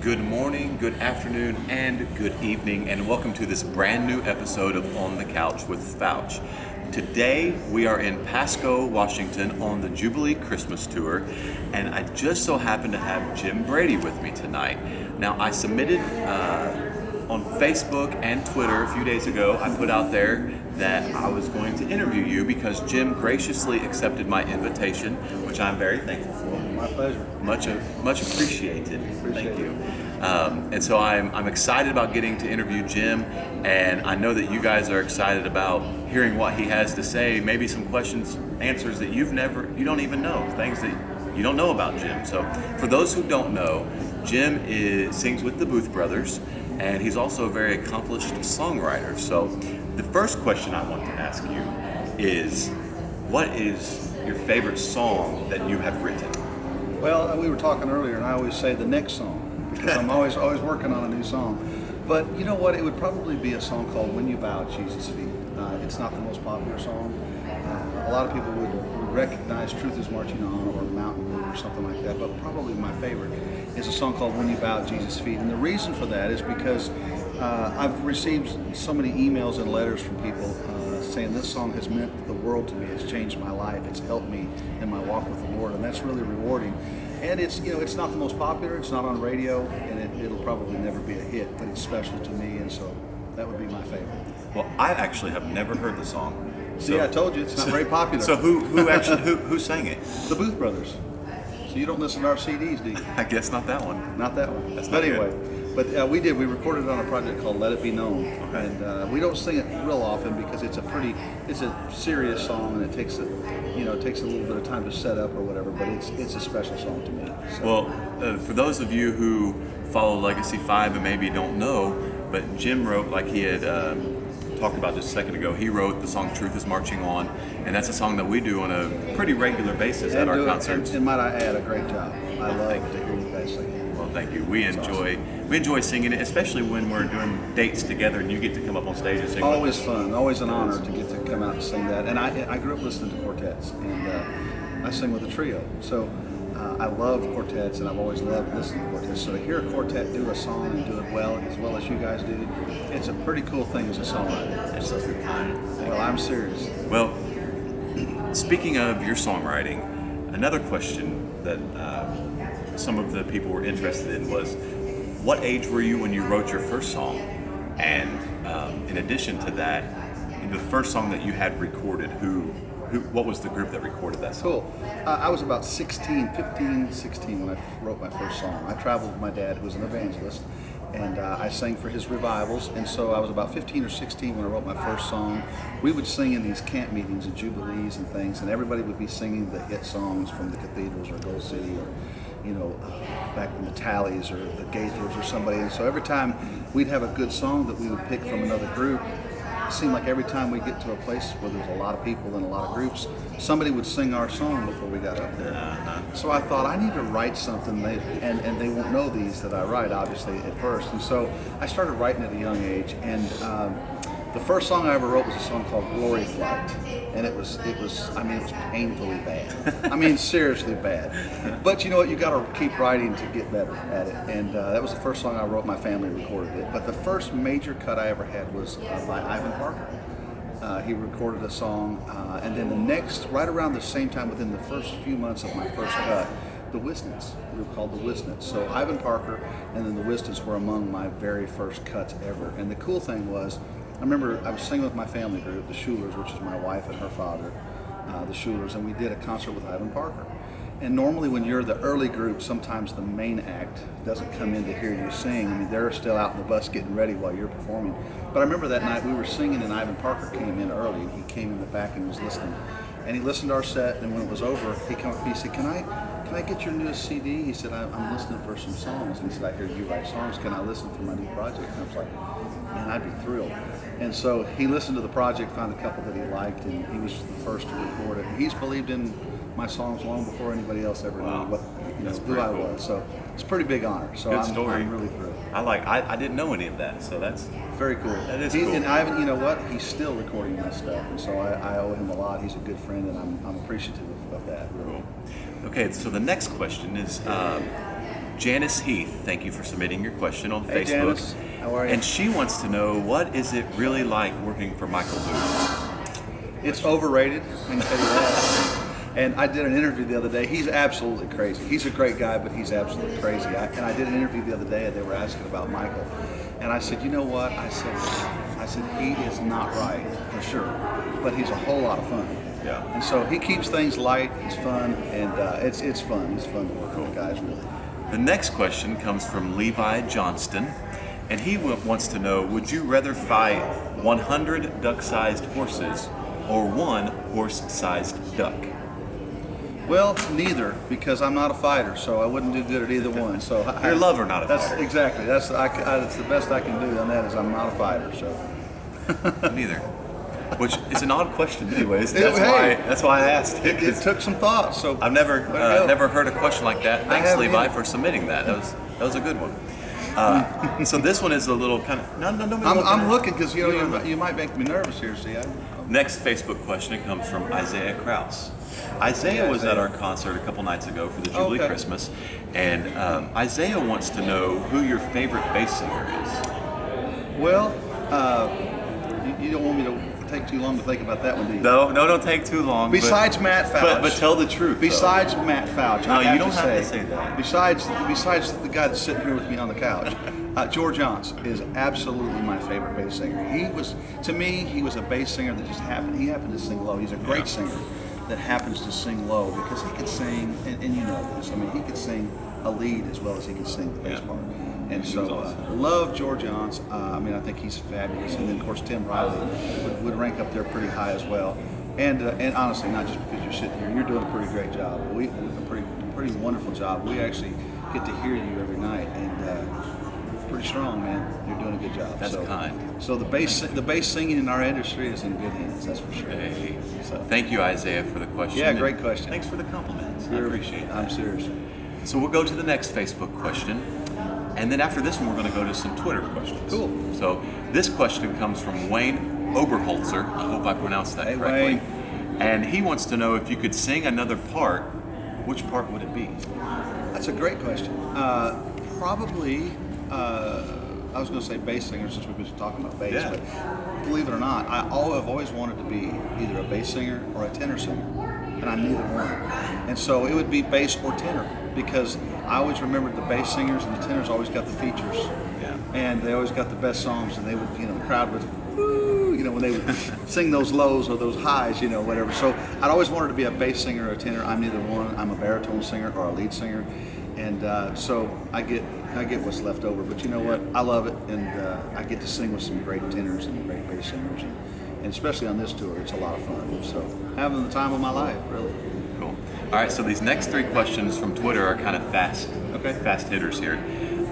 Good morning, good afternoon, and good evening, and welcome to this brand new episode of On the Couch with Fouch. Today we are in Pasco, Washington on the Jubilee Christmas Tour, and I just so happen to have Jim Brady with me tonight. Now, I submitted on Facebook and Twitter a few days ago, I put out there that I was going to interview you because Jim graciously accepted my invitation, which I'm very thankful for. My pleasure. Much appreciated. Appreciate Thank you. And so I'm excited about getting to interview Jim, and I know that you guys are excited about hearing what he has to say. Maybe some questions, answers that you don't even know, things that you don't know about Jim. So for those who don't know, Jim sings with the Booth Brothers, and he's also a very accomplished songwriter. So the first question I want to ask you is, what is your favorite song that you have written? Well, we were talking earlier, and I always say the next song because I'm always working on a new song. But you know what? It would probably be a song called "When You Bow at Jesus' Feet." It's not the most popular song. A lot of people would recognize "Truth Is Marching On" or "Mountain Blue" or something like that. But probably my favorite is a song called "When You Bow at Jesus' Feet." And the reason for that is because I've received so many emails and letters from people saying this song has meant the world to me. It's changed my life. It's helped me in my walk with the Lord, and that's really rewarding. And it's not the most popular. It's not on radio, and it'll probably never be a hit. But it's special to me, and so that would be my favorite. Well, I actually have never heard the song. See, I told you it's not very popular. So who sang it? The Booth Brothers. So you don't listen to our CDs, do you? I guess not that one. Not that one. That's But not anyway. good. But we recorded it on a project called Let It Be Known. Okay. And we don't sing it real often because it's a serious song, and it takes a little bit of time to set up or whatever, but it's a special song to me. So. Well, for those of you who follow Legacy 5 and maybe don't know, but Jim wrote, like he had talked about just a second ago, he wrote the song Truth Is Marching On, and that's a song that we do on a pretty regular basis at our concerts. And might I add, a great job. I love to hear you guys sing it. Well, thank you. We enjoy singing it, especially when we're doing dates together and you get to come up on stage and sing. Always with us. fun, always an honor to get to come out and sing that. And I grew up listening to quartets, and I sing with a trio. So I love quartets, and I've always loved listening to quartets. So to hear a quartet do a song and do it well as you guys do, it's a pretty cool thing as a songwriter. That's so kind. Well, I'm serious. Well, speaking of your songwriting, another question that some of the people were interested in was, what age were you when you wrote your first song? And in addition to that, the first song that you had recorded, what was the group that recorded that song? Cool. I was about 15, 16 when I wrote my first song. I traveled with my dad, who was an evangelist, and I sang for his revivals. And so I was about 15 or 16 when I wrote my first song. We would sing in these camp meetings and jubilees and things, and everybody would be singing the hit songs from the cathedrals or Gold City or back in the Tallies or the Gaithers or somebody. And so every time we'd have a good song that we would pick from another group, it seemed like every time we get to a place where there's a lot of people and a lot of groups, somebody would sing our song before we got up there. Uh-huh. So I thought, I need to write something, and they won't know these that I write, obviously, at first. And so I started writing at a young age, and the first song I ever wrote was a song called Glory Flight, and it was painfully bad. Seriously bad. But you know what, you got to keep writing to get better at it, and that was the first song I wrote. My family recorded it, but the first major cut I ever had was by Ivan Parker. He recorded a song, and then right around the same time, within the first few months of my first cut, the Wisnets. We were called the Wisnets. So Ivan Parker and then the Wisnets were among my very first cuts ever. And the cool thing was, I remember I was singing with my family group, the Schulers, which is my wife and her father, the Schulers, and we did a concert with Ivan Parker. And normally when you're the early group, sometimes the main act doesn't come in to hear you sing. They're still out in the bus getting ready while you're performing. But I remember that night we were singing and Ivan Parker came in early, and he came in the back and was listening. And he listened to our set, and when it was over, he came up to me and said, Can I get your newest CD? He said, I'm listening for some songs. And he said, I hear you write songs. Can I listen for my new project? And I was like, man, I'd be thrilled. And so he listened to the project, found a couple that he liked, and he was the first to record it. And he's believed in my songs long before anybody else ever knew who I was. So it's a pretty big honor. So I'm really thrilled. I didn't know any of that, so that's very cool. That is cool. And Ivan, you know what? He's still recording my stuff, and so I owe him a lot. He's a good friend, and I'm appreciative of that. Really. Cool. Okay, so the next question is, Janice Heath, thank you for submitting your question on Hey, Facebook. Janice. How are you? And she wants to know, what is it really like working for Michael Booth? It's overrated, I can tell you that. And I did an interview the other day. He's absolutely crazy. He's a great guy, but he's absolutely crazy. And I did an interview the other day, and they were asking about Michael. And I said, you know what? I said he is not right, for sure, but he's a whole lot of fun. Yeah. And so he keeps things light, he's fun, and it's fun. It's fun to work with the guys, really. The next question comes from Levi Johnston, and he wants to know, would you rather fight 100 duck-sized horses or one horse-sized duck? Well, neither, because I'm not a fighter, so I wouldn't do good at either one. So You're a lover, not a that's fighter. exactly that's the best I can do on that. Is I'm not a fighter, so. Neither. Which is an odd question, anyways. Hey. That's why I asked it. It took some thought. So I've never go. never heard a question like that. Thanks, haven't Levi, either. for submitting that. That was a good one. So this one is a little kind of I'm looking because you might make me nervous here. See, Next Facebook question comes from Isaiah Krause. Isaiah was at our concert a couple nights ago for the Jubilee Okay. Christmas, and Isaiah wants to know who your favorite bass singer is. well, you don't want me to take too long to think about that one, do you? No, don't take too long. Besides Matt Fouch. but tell the truth. Besides Matt Fouch, No, I you don't have to say that. Besides the guy that's sitting here with me on the couch, George Johnson is absolutely my favorite bass singer. He was a bass singer that just happened. He happened to sing low. He's a great singer that happens to sing low because he could sing, and you know this. I mean, he could sing a lead as well as he could sing the bass part. And He so, was awesome. love George Johnson. I mean, I think he's fabulous. And then, of course, Tim Riley would rank up there pretty high as well. And honestly, not just because you're sitting here, you're doing a pretty great job. A pretty wonderful job. We actually get to hear you every night, and pretty strong, man. You're doing a good job. That's kind. So the bass singing in our industry is in good hands. That's for sure. Hey, So, thank you, Isaiah, for the question. Yeah, and great question. Thanks for the compliments. I appreciate that. I'm serious. So we'll go to the next Facebook question. And then after this one, we're going to go to some Twitter questions. Cool. So this question comes from Wayne Oberholzer. I hope I pronounced that Hey, correctly. Wayne. And he wants to know, if you could sing another part, which part would it be? That's a great question. Probably, I was going to say bass singer since we've been talking about bass, Yeah. but believe it or not, I've always wanted to be either a bass singer or a tenor singer, and I'm neither one. And so it would be bass or tenor because I always remembered the bass singers and the tenors always got the features, Yeah. and they always got the best songs, and they would, the crowd would, woo, when they would sing those lows or those highs, whatever. So I'd always wanted to be a bass singer or a tenor. I'm neither one. I'm a baritone singer or a lead singer. And so I get what's left over, but you know what? I love it, and I get to sing with some great tenors and great bass singers, and especially on this tour, it's a lot of fun. So having the time of my life, really. Cool. All right, so these next three questions from Twitter are kind of fast hitters here.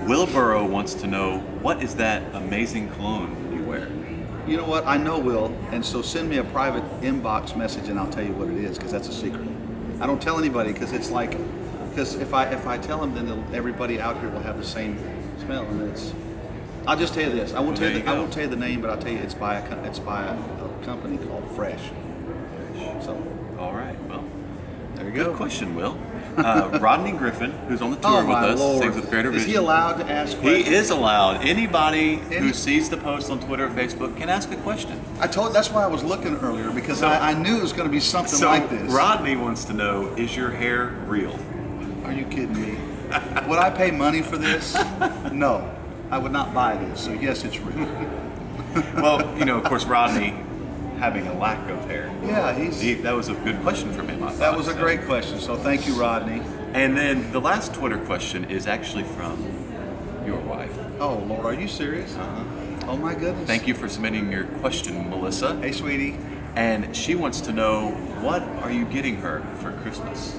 Will Burrow wants to know, what is that amazing cologne you wear? You know what? I know Will, and so send me a private inbox message, and I'll tell you what it is, because that's a secret. I don't tell anybody, because it's like, because if I tell them, then everybody out here will have the same smell, and it's. I'll just tell you this. I won't tell you the name, but I'll tell you it's by a company called Fresh. So All right, well, there you good go. question, Will. Rodney Griffin, who's on the tour Oh with my us, Lord! sings with Creator Is Vision. he allowed to ask He questions? is allowed. Anybody who sees the post on Twitter or Facebook can ask a question. That's why I was looking earlier, because I knew it was going to be something So like this. Rodney wants to know, is your hair real? Are you kidding me? Would I pay money for this? No, I would not buy this. So yes, it's real. Well, of course, Rodney having a lack of hair. Yeah, That was a good question from him, I thought. that was a great question. So thank you, Rodney. And then the last Twitter question is actually from your wife. Oh Lord, are you serious? Oh my goodness. Thank you for submitting your question, Melissa. Hey, sweetie. And she wants to know, what are you getting her for Christmas?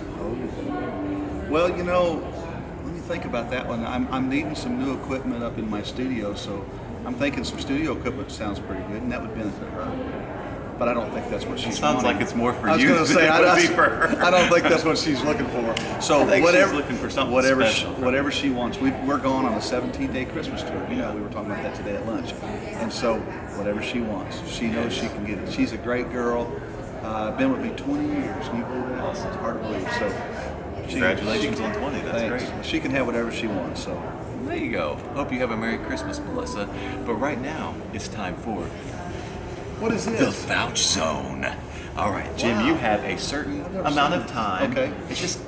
Well, let me think about that one. I'm needing some new equipment up in my studio, so I'm thinking some studio equipment sounds pretty good, and that would benefit her. But I don't think that's what she's Sounds wanting. like it's more for I was you gonna than say, it would be for her. I don't think that's what she's looking for. So I think whatever, she's looking for something whatever, special. whatever she wants. We're going on a 17-day Christmas tour. We were talking about that today at lunch. And so whatever she wants, she knows she can get it. She's a great girl. Been with me 20 years. Can you believe that? It's hard to believe. So Congratulations on 20. That's Thanks. great. She can have whatever she wants. So There you go. Hope you have a Merry Christmas, Melissa. But right now, it's time for what is the this? Fouch Zone. All right, Jim, Wow. you have a certain I've never amount seen of it. time. Okay. It's just,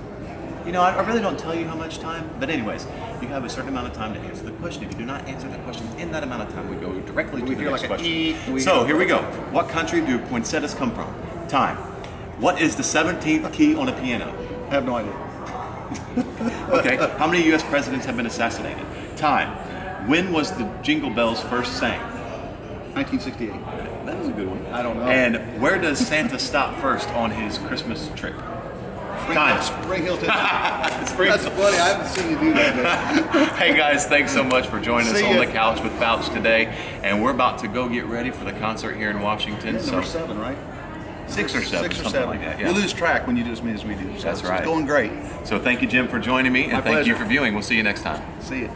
I really don't tell you how much time. But anyways, you have a certain amount of time to answer the question. If you do not answer the question in that amount of time, we go directly to the hear next like a question. eek? So here we go. What country do poinsettias come from? Time. What is the 17th key on a piano? I have no idea. Okay. How many U.S. presidents have been assassinated? Time. When was the Jingle Bells first sang? 1968. That was a good one. I don't know. And where does Santa stop first on his Christmas trip? Time. Spring Hill, Tennessee. Spring- That's funny. I haven't seen you do that. Hey guys, thanks so much for joining us See on ya. the couch with Fouch today. And we're about to go get ready for the concert here in Washington. Number So 7, right? 6 or 7, 6 or something 7. like that. Yeah. You lose track when you do as many as we do. So That's it's right. going great. So thank you, Jim, for joining me, and My thank you pleasure. for viewing. We'll see you next time. See you.